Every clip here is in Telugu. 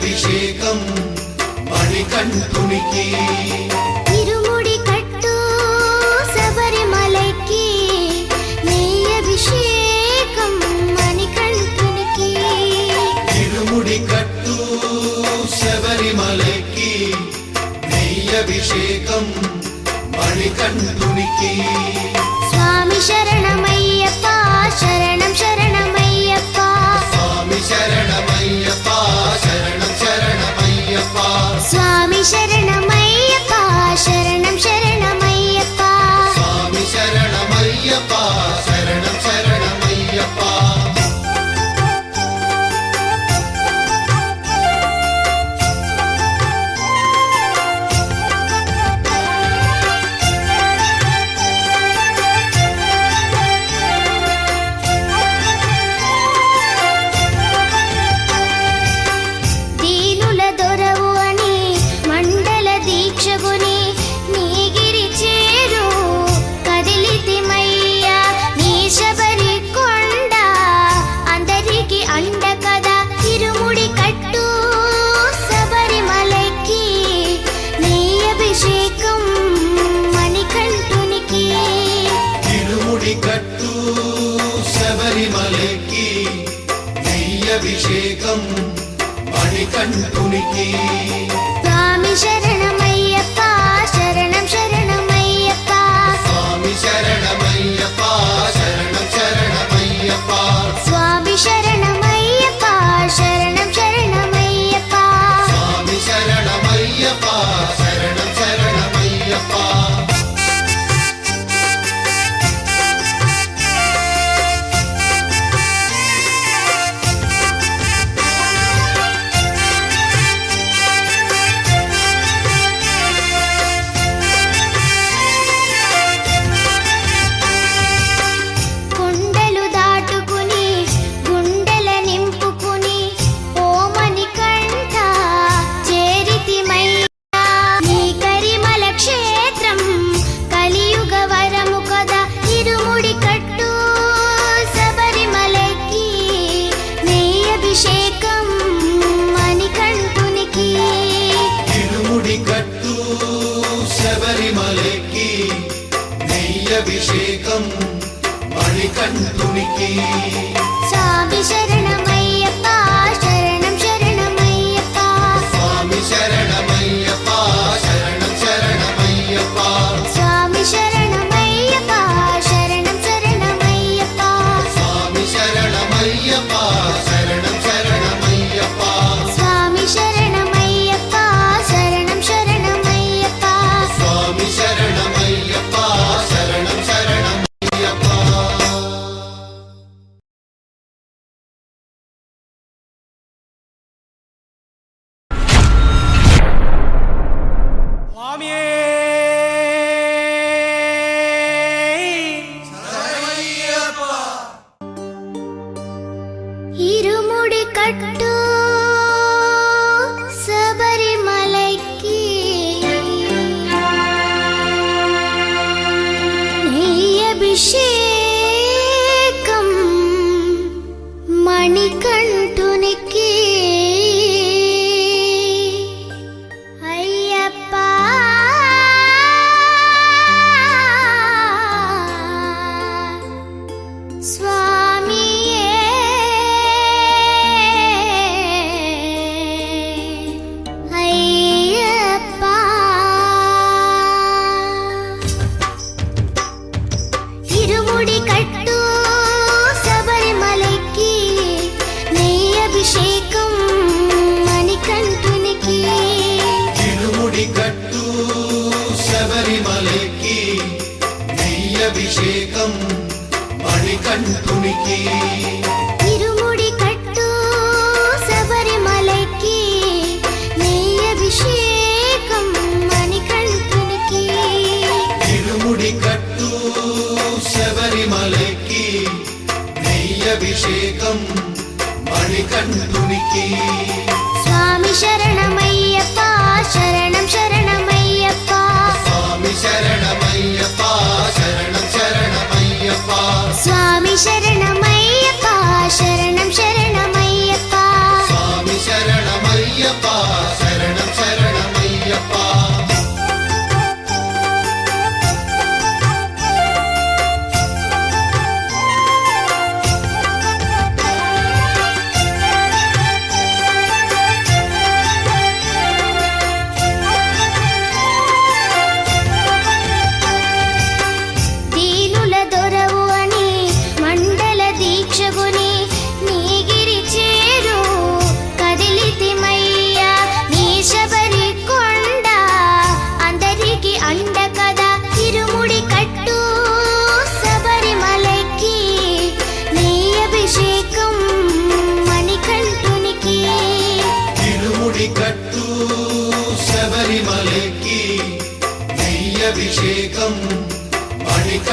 అభిషేకం మణికంఠునికి ఇరుముడి కట్టు శబరిమలకి నెయ్యి అభిషేకం మణికంఠునికి ఇరుముడి కట్టు శబరిమలకి నెయ్యి అభిషేకం మణికంఠునికి స్వామి శరణమయ్యప్ప శరణం శరణమయ్యప్ప స్వామి శరణమయ్యప్ప శరణం శరణమయ్యప్ప స్వామి శరణమయ్యప్ప శరణం శరణమయ్యప్ప స్వామి శరణమయ్యప్ప శరణం శరణమయ్యప్ప దీనుల దొరవు అని మండల దీక్షగుని నీగిరి చేరు కదిలితిమయ్యా నీ శబరి కొండ అందరికి అండ కదా ఇరుముడి కట్టు శబరిమలకి నీ అభిషేకం మణికంఠునికి ఇరుముడి కట్టు శబరిమలకి నెయ్యి అభిషేకం మణికంఠునికి స్వామి శరణమయ్యప్ప శరణం శరణమయ్యప్ప స్వామి శరణమయ్యప్ప శరణం శరణమయ్యప్ప స్వామి శరణమయ్యప్ప శరణం శరణమయ్యప్ప స్వామి శరణమయ్యప్ప శరణం శరణమయ్యప్ప కొండలు దాటుకుని గుండెల నింపుకుని ఓమని కంఠ చేరితిమయ్యా నీ కరిమల క్షేత్రం కలియుగ వరము కదా ఇరుముడి కట్టు శబరిమలకి నెయ్యి అభిషేకం మణికంఠునికి ఇరుముడి కట్టు శబరిమలకి నెయ్యి అభిషేకం మణికంఠునికి స్వామి శరణమయ్యప్ప శరణం శరణమయ్యప్ప స్వామి శరణమయ్యప్ప శరణం శరణమయ్యప్ప స్వామి శరణమయ్యప్ప శరణం శరణమయ్యప్ప స్వామి శరణమయ్యప్ప శరణం శరణమయ్యప్ప స్వామి శరణమయ్యప్ప శరణం శరణమయ్యప్ప స్వామి శరణమయ్యప్ప శరణం శరణమయ్యప్ప ఇరుముడి కట్టు శబరిమలకి నెయ్యి అభిషేకం మణికంఠునికి అయ్యప్ప స్వామియే అయ్యప్ప ఇరుముడి కట్టు శబరిమలకి నెయ్యి అభిషేకం మణికంఠునికి ఇరుముడి కట్టు శబరిమలకి నెయ్యి అభిషేకం మణికంఠునికి ఇరుముడి కట్టు శబరిమలకి నెయ్యి అభిషేకం మణికంఠునికి ఇరుముడి కట్టు శబరిమలకి నెయ్యి అభిషేకం మణికంఠునికి స్వామి శరణమయ్యప్ప శరణం శరణమయ్యప్ప స్వామి శరణమయ్యప్ప శరణం శరణమయ్యప్ప స్వామి శరణమయ్యప్ప శరణం శరణమయ్యప్ప స్వామి శరణమయ్యప్ప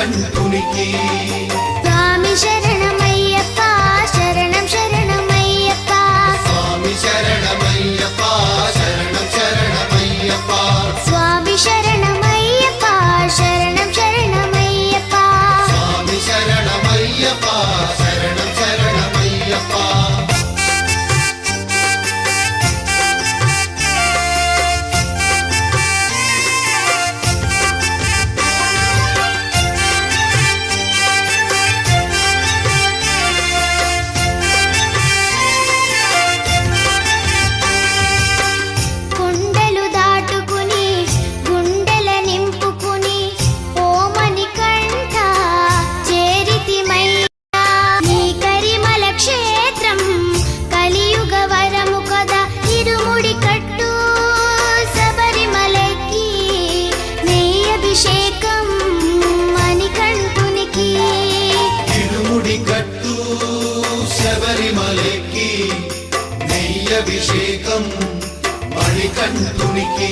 మణికంఠునికి స్వామి శరణమయ్యప్ప శరణం శరణమయ్యప్ప స్వామి శరణమయ్యప్ప శరణం శరణమయ్యప్ప స్వామి శరణమయ్యప్ప శరణం శరణమయ్యప్ప స్వామి శరణమయ్యప్ప శరణం శరణమయ్యప్ప కొండలు దాటుకుని గుండెల నింపుకుని ఓమని కంఠ చేరితిమయ్యా నీ కరిమల క్షేత్రం కలియుగ వరము కదా ఇరుముడి కట్టు శబరిమలకి నెయ్యి అభిషేకం మణికంఠునికి ఇరుముడి కట్టు శబరిమలకి నెయ్యభిషేకం మణికంఠునికి